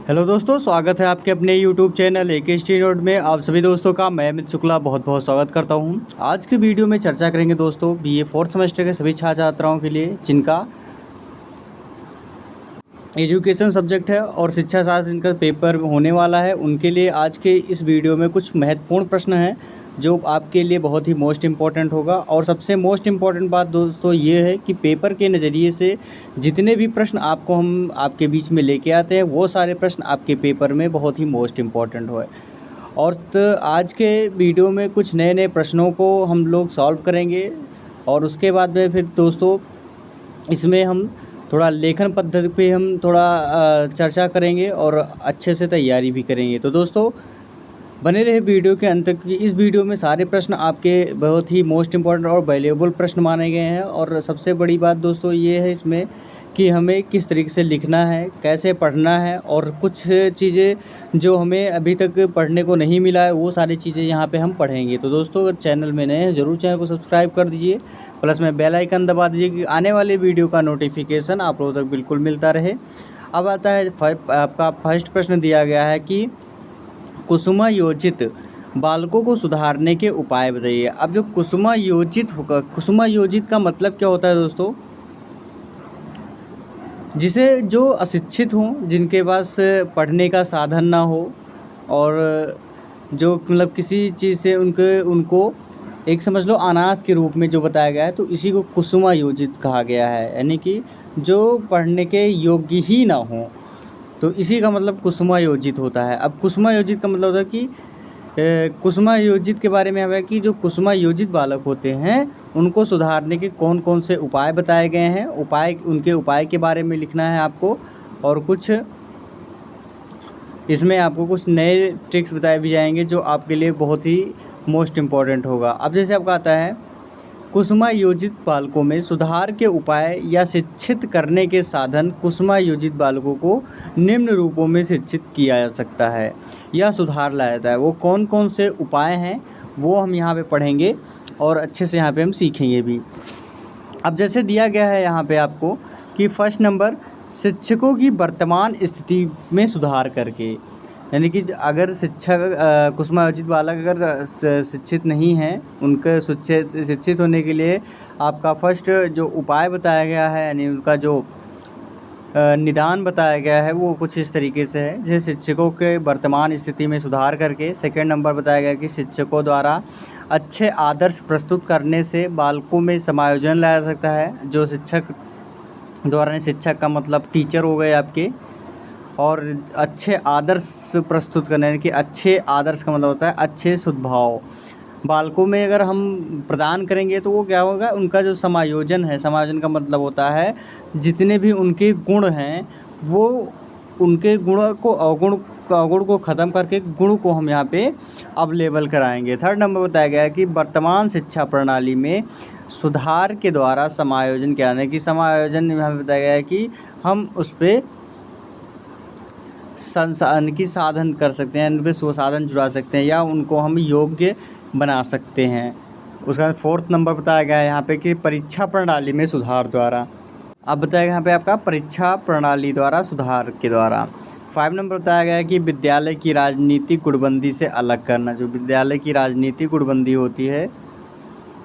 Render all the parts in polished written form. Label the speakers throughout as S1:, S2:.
S1: Hello दोस्तों, स्वागत है आपके अपने यूट्यूब चैनल AK नोट में। आप सभी दोस्तों का मैं अमित शुक्ला बहुत बहुत स्वागत करता हूं। आज की वीडियो में चर्चा करेंगे दोस्तों BA 4th सेमेस्टर के सभी छात्र छात्राओं के लिए जिनका एजुकेशन सब्जेक्ट है और शिक्षा शास्त्र इनका पेपर होने वाला है। उनके लिए आज के इस वीडियो में कुछ महत्वपूर्ण प्रश्न हैं जो आपके लिए बहुत ही मोस्ट इम्पॉर्टेंट होगा। और सबसे मोस्ट इम्पॉर्टेंट बात दोस्तों ये है कि पेपर के नज़रिए से जितने भी प्रश्न आपको हम आपके बीच में लेके आते हैं वो सारे प्रश्न आपके पेपर में बहुत ही मोस्ट इम्पॉर्टेंट हो। और तो आज के वीडियो में कुछ नए नए प्रश्नों को हम लोग सॉल्व करेंगे और उसके बाद में फिर दोस्तों इसमें हम थोड़ा लेखन पद्धति पे हम थोड़ा चर्चा करेंगे और अच्छे से तैयारी भी करेंगे। तो दोस्तों बने रहे वीडियो के अंत तक। इस वीडियो में सारे प्रश्न आपके बहुत ही मोस्ट इम्पॉर्टेंट और वैल्यूएबल प्रश्न माने गए हैं। और सबसे बड़ी बात दोस्तों ये है इसमें कि हमें किस तरीके से लिखना है, कैसे पढ़ना है और कुछ चीज़ें जो हमें अभी तक पढ़ने को नहीं मिला है वो सारी चीज़ें यहाँ पे हम पढ़ेंगे। तो दोस्तों अगर चैनल में नए हैं ज़रूर चैनल को सब्सक्राइब कर दीजिए, प्लस में बेल आइकन दबा दीजिए कि आने वाले वीडियो का नोटिफिकेशन आप लोगों तक बिल्कुल मिलता रहे। अब आता है आपका फर्स्ट प्रश्न दिया गया है कि कुसुमायोजित बालकों को सुधारने के उपाय बताइए। अब जो कुसुमायोजित होगा, कुसुमायोजित का मतलब क्या होता है दोस्तों? जिसे जो अशिक्षित हों, जिनके पास पढ़ने का साधन ना हो और जो मतलब किसी चीज़ से उनको एक समझ लो अनाथ के रूप में जो बताया गया है, तो इसी को कुसुमायोजित कहा गया है। यानी कि जो पढ़ने के योग्य ही ना हो, तो इसी का मतलब कुसुमायोजित होता है। अब कुसुमायोजित का मतलब होता है कि कुसुमायोजित के बारे में हमें कि जो कुसुमायोजित बालक होते हैं उनको सुधारने के कौन कौन से उपाय बताए गए हैं, उनके उपाय के बारे में लिखना है आपको। और कुछ इसमें आपको कुछ नए ट्रिक्स बताए भी जाएंगे जो आपके लिए बहुत ही मोस्ट इम्पॉर्टेंट होगा। अब जैसे आपका आता है कुसुमायोजित बालकों में सुधार के उपाय या शिक्षित करने के साधन। कुसुमायोजित बालकों को निम्न रूपों में शिक्षित किया जा सकता है या सुधार लाया जाता है। वो कौन कौन से उपाय हैं वो हम यहाँ पे पढ़ेंगे और अच्छे से यहाँ पे हम सीखेंगे भी। अब जैसे दिया गया है यहाँ पे आपको कि फर्स्ट नंबर शिक्षकों की वर्तमान स्थिति में सुधार करके। यानी कि अगर शिक्षक कुसुमायोजित बालक अगर शिक्षित नहीं हैं, उनके शिक्षित होने के लिए आपका फर्स्ट जो उपाय बताया गया है यानी उनका जो निदान बताया गया है वो कुछ इस तरीके से है। जैसे शिक्षकों के वर्तमान स्थिति में सुधार करके। सेकंड नंबर बताया गया कि शिक्षकों द्वारा अच्छे आदर्श प्रस्तुत करने से बालकों में समायोजन लाया जा सकता है। जो शिक्षक द्वारा, शिक्षक का मतलब टीचर हो गए आपके, और अच्छे आदर्श प्रस्तुत करने यानी कि अच्छे आदर्श का मतलब होता है अच्छे सद्भाव बालकों में अगर हम प्रदान करेंगे तो वो क्या होगा, उनका जो समायोजन है, समायोजन का मतलब होता है जितने भी उनके गुण हैं वो उनके गुण को ख़त्म करके गुण को हम यहाँ पे अवेलेबल कराएंगे। थर्ड नंबर बताया गया है कि वर्तमान शिक्षा प्रणाली में सुधार के द्वारा समायोजन क्या है कि समायोजन हमें बताया गया है कि हम उस पर संसाधन की साधन कर सकते हैं, उन पर स्वसाधन जुड़ा सकते हैं या उनको हम योग्य बना सकते हैं। उसका बाद फोर्थ नंबर बताया गया है यहाँ पे कि परीक्षा प्रणाली में सुधार द्वारा। अब बताया गया यहाँ पे आपका परीक्षा प्रणाली द्वारा सुधार के द्वारा। 5 नंबर बताया गया है कि विद्यालय की राजनीतिक गुटबंदी से अलग करना। जो विद्यालय की राजनीतिक गुटबंदी होती है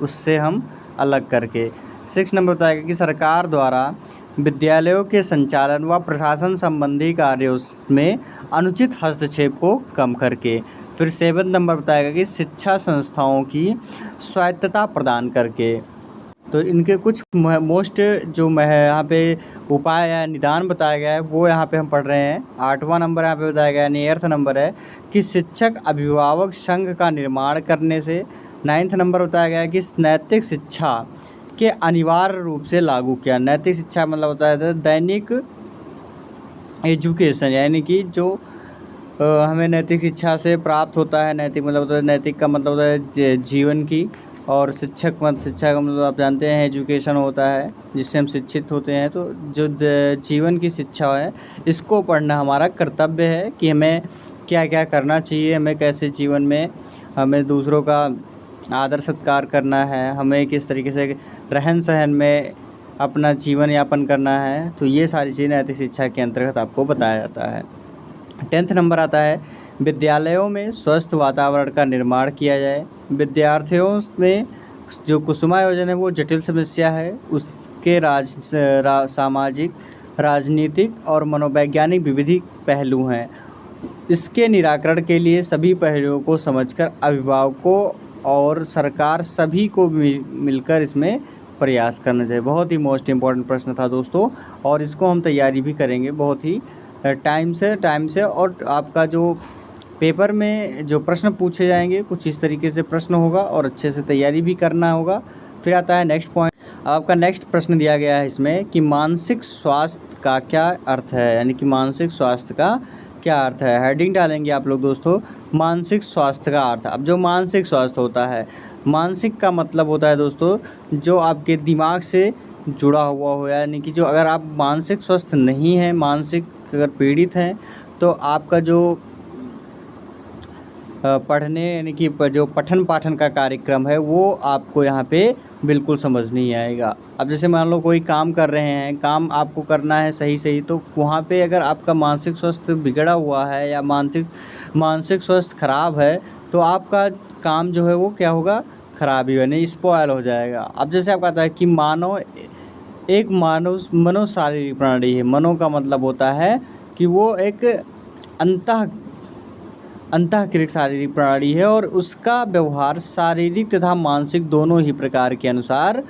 S1: उससे हम अलग करके। 6 नंबर बताया गया कि सरकार द्वारा विद्यालयों के संचालन व प्रशासन संबंधी कार्यों में अनुचित हस्तक्षेप को कम करके। फिर 7 नंबर बताया गया कि शिक्षा संस्थाओं की स्वायत्तता प्रदान करके। तो इनके कुछ मोस्ट जो यहाँ पे उपाय या निदान बताया गया है वो यहाँ पे हम पढ़ रहे हैं। 8वां नंबर यहाँ पे बताया गया है, 9th नंबर है कि शिक्षक अभिभावक संघ का निर्माण करने से। 9th नंबर बताया गया है कि नैतिक शिक्षा के अनिवार्य रूप से लागू किया। नैतिक शिक्षा मतलब होता है दैनिक एजुकेशन, यानी कि जो हमें नैतिक शिक्षा से प्राप्त होता है। नैतिक मतलब होता है, नैतिक का मतलब होता है जीवन की, और शिक्षा का मतलब आप जानते हैं एजुकेशन होता है जिससे हम शिक्षित होते हैं। तो जो जीवन की शिक्षा है इसको पढ़ना हमारा कर्तव्य है कि हमें क्या क्या करना चाहिए, हमें कैसे जीवन में हमें दूसरों का आदर सत्कार करना है, हमें किस तरीके से रहन सहन में अपना जीवन यापन करना है। तो ये सारी चीज़ें नैतिक शिक्षा के अंतर्गत आपको बताया जाता है। 10th नंबर आता है, विद्यालयों में स्वस्थ वातावरण का निर्माण किया जाए। विद्यार्थियों में जो कुसुमा योजना है वो जटिल समस्या है, उसके सामाजिक, राजनीतिक और मनोवैज्ञानिक विविध पहलू हैं। इसके निराकरण के लिए सभी पहलुओं को समझकर अभिभावकों और सरकार सभी को मिलकर इसमें प्रयास करना चाहिए। बहुत ही मोस्ट इम्पॉर्टेंट प्रश्न था दोस्तों, और इसको हम तैयारी भी करेंगे बहुत ही टाइम से। और आपका जो पेपर में जो प्रश्न पूछे जाएंगे कुछ इस तरीके से प्रश्न होगा, और अच्छे से तैयारी भी करना होगा। फिर आता है नेक्स्ट पॉइंट। आपका नेक्स्ट प्रश्न दिया गया है इसमें कि मानसिक स्वास्थ्य का क्या अर्थ है, यानी कि मानसिक स्वास्थ्य का क्या अर्थ है। हेडिंग डालेंगे आप लोग दोस्तों, मानसिक स्वास्थ्य का अर्थ। अब जो मानसिक स्वास्थ्य होता है, मानसिक का मतलब होता है दोस्तों जो आपके दिमाग से जुड़ा हुआ हो, यानी कि जो अगर आप मानसिक स्वस्थ नहीं हैं, मानसिक अगर पीड़ित हैं, तो आपका जो पढ़ने यानी कि जो पठन पाठन का कार्यक्रम है वो आपको यहाँ पे बिल्कुल समझ नहीं आएगा। अब जैसे मान लो कोई काम कर रहे हैं, काम आपको करना है सही, तो वहाँ पे अगर आपका मानसिक स्वास्थ्य बिगड़ा हुआ है या मानसिक स्वास्थ्य खराब है, तो आपका काम जो है वो क्या होगा, खराब ही यानी स्पॉयल हो जाएगा। अब जैसे आपका आता है कि मनो शारीरिक प्रणाली है। मनो का मतलब होता है कि वो एक अंतःक्रियक शारीरिक प्रणाली है, और उसका व्यवहार शारीरिक तथा मानसिक दोनों ही प्रकार के अनुसार